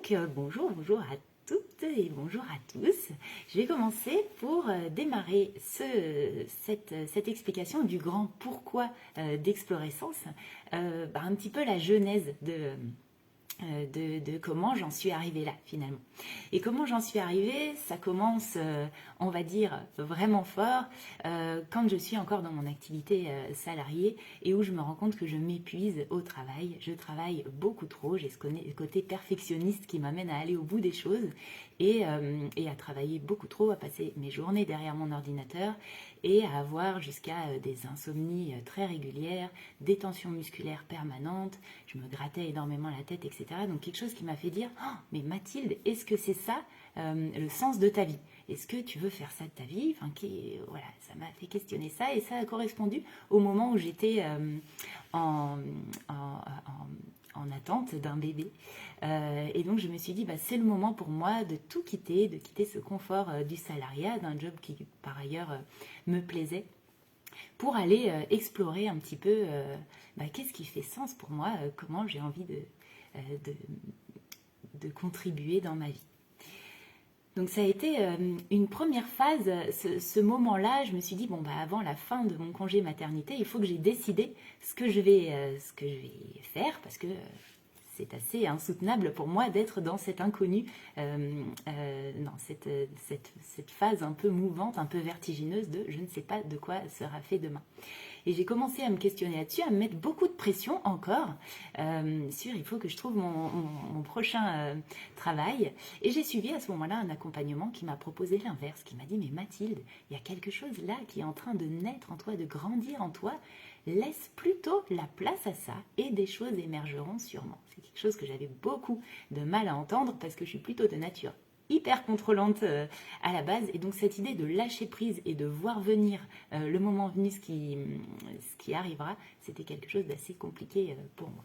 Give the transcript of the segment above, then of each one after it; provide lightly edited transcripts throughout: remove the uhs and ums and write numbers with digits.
Donc, bonjour à toutes et bonjour à tous. Je vais commencer pour démarrer cette explication du grand pourquoi d'Explorescence, un petit peu la genèse de comment j'en suis arrivée là finalement. Et comment j'en suis arrivée, ça commence, on va dire, vraiment fort quand je suis encore dans mon activité salariée et où je me rends compte que je m'épuise au travail. Je travaille beaucoup trop, j'ai ce côté perfectionniste qui m'amène à aller au bout des choses et à travailler beaucoup trop, à passer mes journées derrière mon ordinateur et à avoir jusqu'à des insomnies très régulières, des tensions musculaires permanentes, je me grattais énormément la tête, etc. Donc quelque chose qui m'a fait dire oh, mais Mathilde, est-ce que c'est ça le sens de ta vie? Est-ce que tu veux faire ça de ta vie? Voilà, ça m'a fait questionner ça et ça a correspondu au moment où j'étais en, en attente d'un bébé. Et donc je me suis dit, c'est le moment pour moi de tout quitter, de quitter ce confort du salariat, d'un job qui par ailleurs me plaisait, pour aller explorer un petit peu qu'est-ce qui fait sens pour moi, comment j'ai envie de contribuer dans ma vie. Donc ça a été une première phase, ce moment-là, je me suis dit, avant la fin de mon congé maternité, il faut que j'ai décidé ce que je vais faire, parce que c'est assez insoutenable pour moi d'être dans cet inconnu, dans cette phase un peu mouvante, un peu vertigineuse de je ne sais pas de quoi sera fait demain. Et j'ai commencé à me questionner là-dessus, à me mettre beaucoup de pression encore sur il faut que je trouve mon prochain travail. Et j'ai suivi à ce moment-là un accompagnement qui m'a proposé l'inverse, qui m'a dit mais Mathilde, il y a quelque chose là qui est en train de naître en toi, de grandir en toi. Laisse plutôt la place à ça et des choses émergeront sûrement. C'est quelque chose que j'avais beaucoup de mal à entendre parce que je suis plutôt de nature hyper contrôlante à la base, et donc cette idée de lâcher prise et de voir venir le moment venu ce qui arrivera, c'était quelque chose d'assez compliqué pour moi.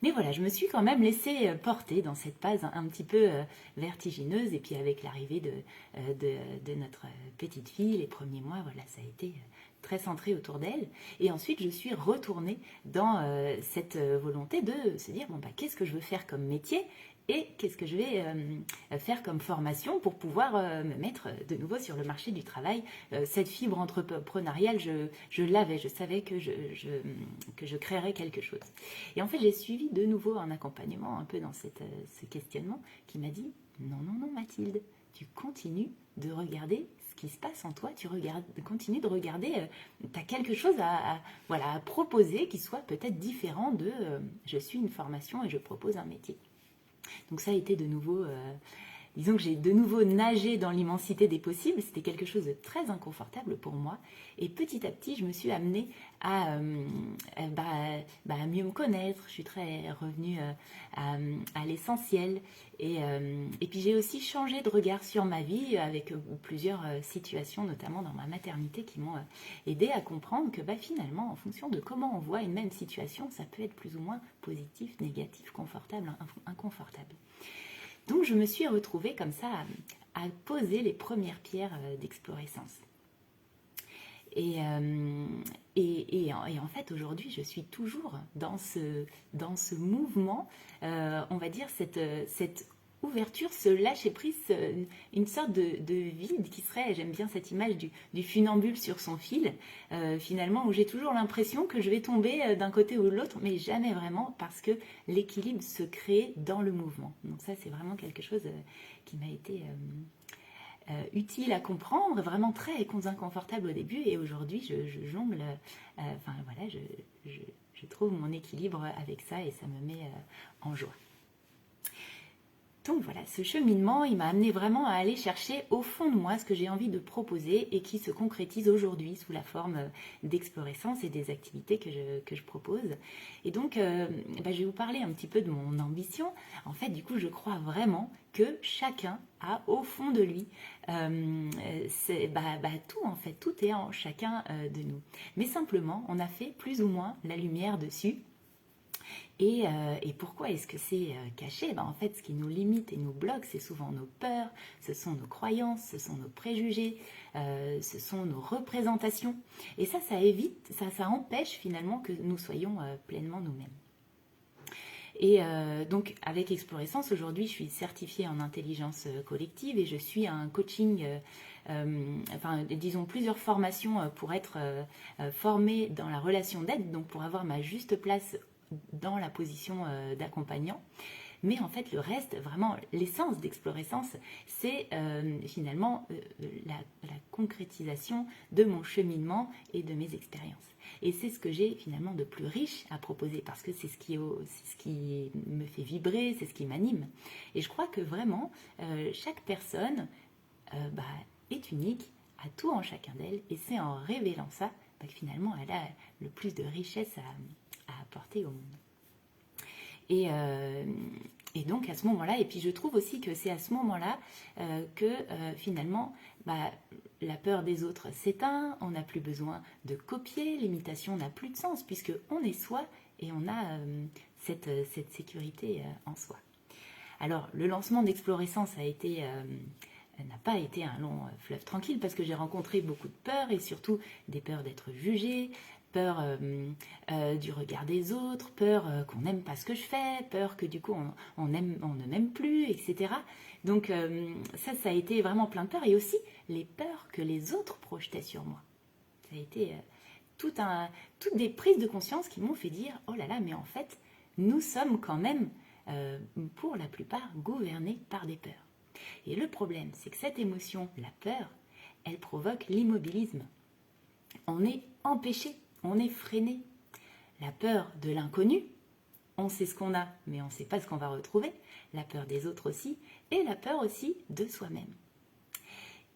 Mais voilà, je me suis quand même laissée porter dans cette phase un petit peu vertigineuse, et puis avec l'arrivée de notre petite fille, les premiers mois, voilà, ça a été très centré autour d'elle. Et ensuite, je suis retournée dans cette volonté de se dire, qu'est-ce que je veux faire comme métier et qu'est-ce que je vais faire comme formation pour pouvoir me mettre de nouveau sur le marché du travail. Cette fibre entrepreneuriale, je l'avais, je savais que je créerais quelque chose. Et en fait, j'ai suivi de nouveau un accompagnement un peu dans ce questionnement qui m'a dit non, Mathilde, tu continues de regarder ce qui se passe en toi, tu continues de regarder, tu as quelque chose à proposer qui soit peut-être différent de je suis une formation et je propose un métier. Donc ça a été de nouveau, disons que j'ai de nouveau nagé dans l'immensité des possibles. C'était quelque chose de très inconfortable pour moi. Et petit à petit, je me suis amenée à mieux me connaître. Je suis très revenue à l'essentiel. Et puis j'ai aussi changé de regard sur ma vie avec plusieurs situations, notamment dans ma maternité, qui m'ont aidé à comprendre que finalement, en fonction de comment on voit une même situation, ça peut être plus ou moins positif, négatif, confortable, inconfortable. Donc je me suis retrouvée comme ça à poser les premières pierres d'Explorescence. Et en fait, aujourd'hui, je suis toujours dans ce mouvement, on va dire, cette ouverture, ce lâcher-prise, une sorte de vide qui serait, j'aime bien cette image du funambule sur son fil, finalement, où j'ai toujours l'impression que je vais tomber d'un côté ou de l'autre, mais jamais vraiment, parce que l'équilibre se crée dans le mouvement. Donc ça, c'est vraiment quelque chose qui m'a été utile à comprendre, vraiment très inconfortable au début, et aujourd'hui je jongle, je trouve mon équilibre avec ça et ça me met en joie. Donc voilà, ce cheminement, il m'a amené vraiment à aller chercher au fond de moi ce que j'ai envie de proposer et qui se concrétise aujourd'hui sous la forme d'Explorescence et des activités que je propose. Et donc, je vais vous parler un petit peu de mon ambition. En fait, du coup, je crois vraiment que chacun a au fond de lui tout, en fait, tout est en chacun de nous. Mais simplement, on a fait plus ou moins la lumière dessus. Et pourquoi est-ce que c'est caché? En fait, ce qui nous limite et nous bloque, c'est souvent nos peurs, ce sont nos croyances, ce sont nos préjugés, ce sont nos représentations. Et ça empêche finalement que nous soyons pleinement nous-mêmes. Et donc avec Explorescence, aujourd'hui, je suis certifiée en intelligence collective et je suis un coaching, enfin disons plusieurs formations pour être formée dans la relation d'aide, donc pour avoir ma juste place dans la position d'accompagnant. Mais en fait, le reste, vraiment, l'essence d'Explorescence, c'est finalement la concrétisation de mon cheminement et de mes expériences. Et c'est ce que j'ai finalement de plus riche à proposer, parce que c'est ce qui me fait vibrer, c'est ce qui m'anime. Et je crois que vraiment, chaque personne est unique, a tout en chacun d'elle, et c'est en révélant ça que finalement, elle a le plus de richesse à apporter au monde. Et donc à ce moment-là, et puis je trouve aussi que c'est à ce moment-là que finalement la peur des autres s'éteint, on n'a plus besoin de copier, l'imitation n'a plus de sens puisque on est soi et on a cette sécurité en soi. Alors le lancement d'Explorescence n'a pas été un long fleuve tranquille parce que j'ai rencontré beaucoup de peurs et surtout des peurs d'être jugée, peur du regard des autres, peur qu'on n'aime pas ce que je fais, peur que du coup on ne m'aime plus, etc. Donc ça a été vraiment plein de peurs et aussi les peurs que les autres projetaient sur moi. Ça a été toutes des prises de conscience qui m'ont fait dire « Oh là là, mais en fait, nous sommes quand même, pour la plupart, gouvernés par des peurs. » Et le problème, c'est que cette émotion, la peur, elle provoque l'immobilisme. On est empêché, on est freiné. La peur de l'inconnu, on sait ce qu'on a, mais on ne sait pas ce qu'on va retrouver. La peur des autres aussi, et la peur aussi de soi-même.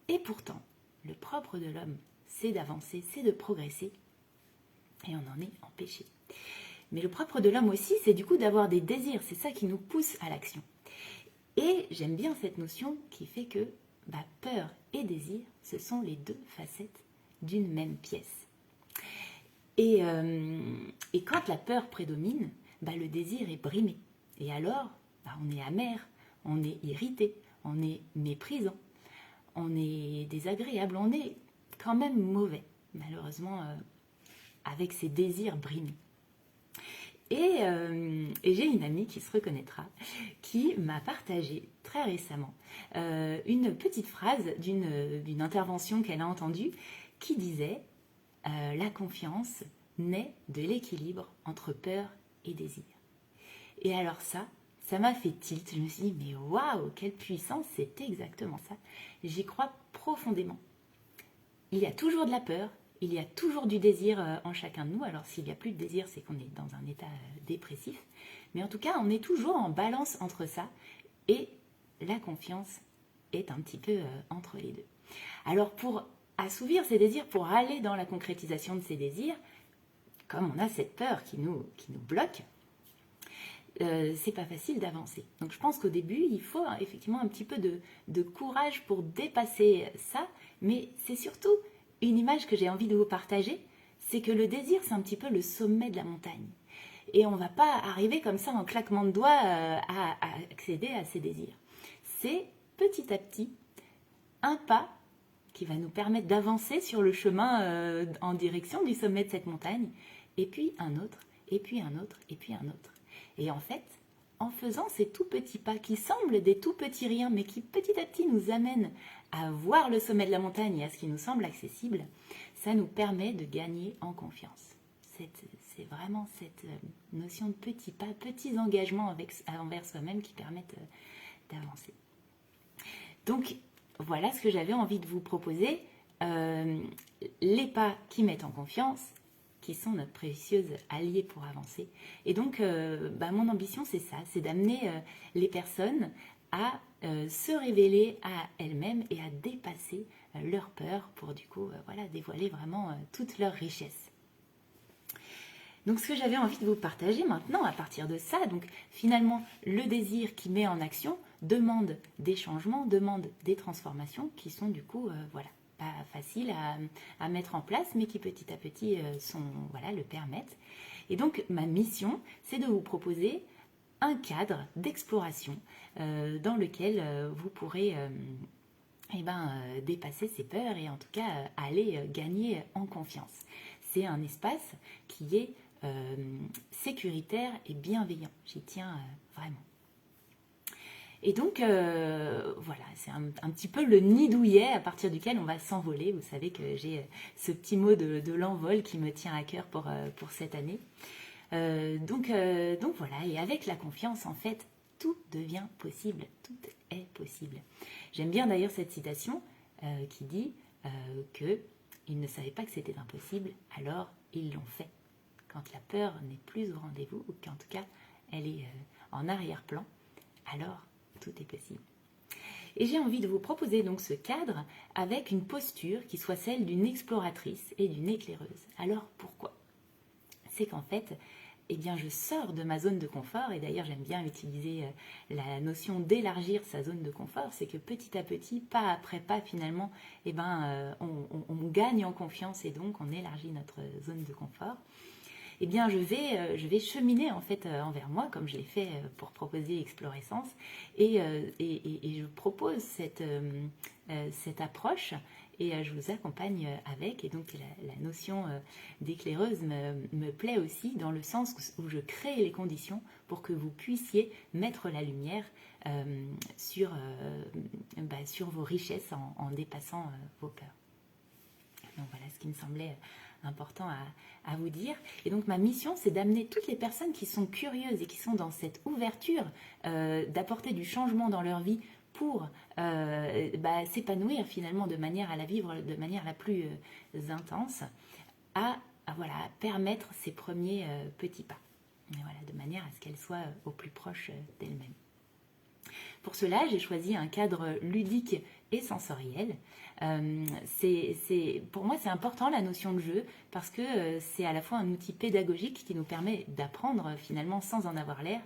Et pourtant, le propre de l'homme, c'est d'avancer, c'est de progresser, et on en est empêché. Mais le propre de l'homme aussi, c'est du coup d'avoir des désirs, c'est ça qui nous pousse à l'action. Et j'aime bien cette notion qui fait que peur et désir, ce sont les deux facettes d'une même pièce. Et quand la peur prédomine, le désir est brimé. Et alors, on est amer, on est irrité, on est méprisant, on est désagréable, on est quand même mauvais, malheureusement, avec ces désirs brimés. Et j'ai une amie qui se reconnaîtra, qui m'a partagé très récemment une petite phrase d'une intervention qu'elle a entendue qui disait « La confiance naît de l'équilibre entre peur et désir ». Et alors ça m'a fait tilt. Je me suis dit « Mais waouh, quelle puissance, c'est exactement ça ». J'y crois profondément. Il y a toujours de la peur. Il y a toujours du désir en chacun de nous. Alors s'il n'y a plus de désir, c'est qu'on est dans un état dépressif. Mais en tout cas, on est toujours en balance entre ça. Et la confiance est un petit peu entre les deux. Alors pour assouvir ces désirs, pour aller dans la concrétisation de ces désirs, comme on a cette peur qui nous bloque, c'est pas facile d'avancer. Donc je pense qu'au début, il faut effectivement un petit peu de courage pour dépasser ça. Mais c'est surtout une image que j'ai envie de vous partager, c'est que le désir, c'est un petit peu le sommet de la montagne. Et on ne va pas arriver comme ça en claquement de doigts à accéder à ces désirs. C'est petit à petit un pas qui va nous permettre d'avancer sur le chemin en direction du sommet de cette montagne, et puis un autre, et puis un autre, et puis un autre. Et en fait, en faisant ces tout petits pas qui semblent des tout petits riens, mais qui petit à petit nous amènent à voir le sommet de la montagne et à ce qui nous semble accessible, ça nous permet de gagner en confiance. C'est vraiment cette notion de petits pas, petits engagements envers soi-même qui permettent d'avancer. Donc, voilà ce que j'avais envie de vous proposer. Les pas qui mettent en confiance, qui sont notre précieuse alliée pour avancer. Et donc, mon ambition, c'est ça, c'est d'amener les personnes à se révéler à elles-mêmes et à dépasser leurs peurs pour du coup dévoiler vraiment toute leur richesse. Donc ce que j'avais envie de vous partager maintenant à partir de ça, donc finalement le désir qui met en action demande des changements, demande des transformations qui sont du coup pas faciles à mettre en place mais qui petit à petit le permettent. Et donc ma mission, c'est de vous proposer un cadre d'exploration dans lequel vous pourrez dépasser ces peurs et en tout cas aller gagner en confiance. C'est un espace qui est sécuritaire et bienveillant. J'y tiens vraiment. Et donc, voilà, c'est un petit peu le nid douillet à partir duquel on va s'envoler. Vous savez que j'ai ce petit mot de l'envol qui me tient à cœur pour cette année. Donc voilà, et avec la confiance, en fait, tout devient possible, tout est possible. J'aime bien d'ailleurs cette citation qui dit qu'ils ne savaient pas que c'était impossible, alors ils l'ont fait. Quand la peur n'est plus au rendez-vous, ou qu'en tout cas elle est en arrière-plan, alors tout est possible. Et j'ai envie de vous proposer donc ce cadre avec une posture qui soit celle d'une exploratrice et d'une éclaireuse. Alors pourquoi ? C'est qu'en fait, eh bien, je sors de ma zone de confort, et d'ailleurs j'aime bien utiliser la notion d'élargir sa zone de confort, c'est que petit à petit, pas après pas finalement, eh ben, on gagne en confiance et donc on élargit notre zone de confort. Eh bien, je vais cheminer en fait envers moi, comme je l'ai fait pour proposer Explorescence, et je propose cette approche, et je vous accompagne avec. Et donc, la notion d'éclaireuse me plaît aussi dans le sens où je crée les conditions pour que vous puissiez mettre la lumière sur vos richesses en dépassant vos peurs. Donc voilà ce qui me semblait important à vous dire. Et donc ma mission, c'est d'amener toutes les personnes qui sont curieuses et qui sont dans cette ouverture d'apporter du changement dans leur vie pour s'épanouir finalement de manière à la vivre de manière la plus intense, à permettre ces premiers petits pas. Et voilà, de manière à ce qu'elles soient au plus proche d'elles-mêmes. Pour cela, j'ai choisi un cadre ludique et sensoriel. Pour moi, c'est important la notion de jeu parce que c'est à la fois un outil pédagogique qui nous permet d'apprendre finalement sans en avoir l'air